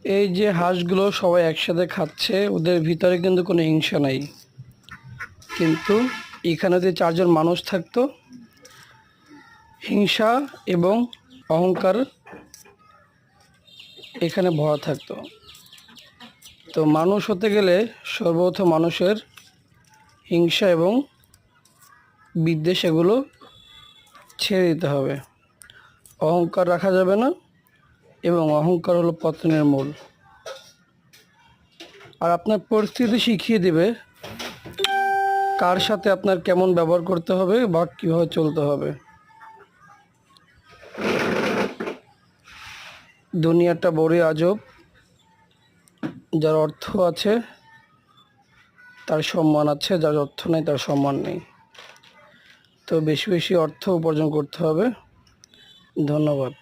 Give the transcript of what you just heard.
এই যে হাঁসগুলো সবাই একসাথে খাচ্ছে, ওদের ভিতরে কিন্তু কোনো হিংসা নাই। কিন্তু এখানে যে চারজন মানুষ থাকতো, হিংসা এবং অহংকার এখানে ভরা থাকতো। তো মানুষ হতে গেলে সর্বপ্রথম মানুষের হিংসা এবং বিদ্বেষ এগুলো ছেড়ে দিতে হবে। অহংকার রাখা যাবে না, এবং অহংকার হলো পতনের মূল। আর আপনার পরিস্থিতি শিখিয়ে দেবে কার সাথে আপনার কেমন ব্যবহার করতে হবে বা কীভাবে চলতে হবে। দুনিয়াটা বড়ই আজব। যার অর্থ আছে তার সম্মান আছে, যার অর্থ নেই তার সম্মান নেই। তো বেশি বেশি অর্থ উপার্জন করতে হবে। ধন্যবাদ।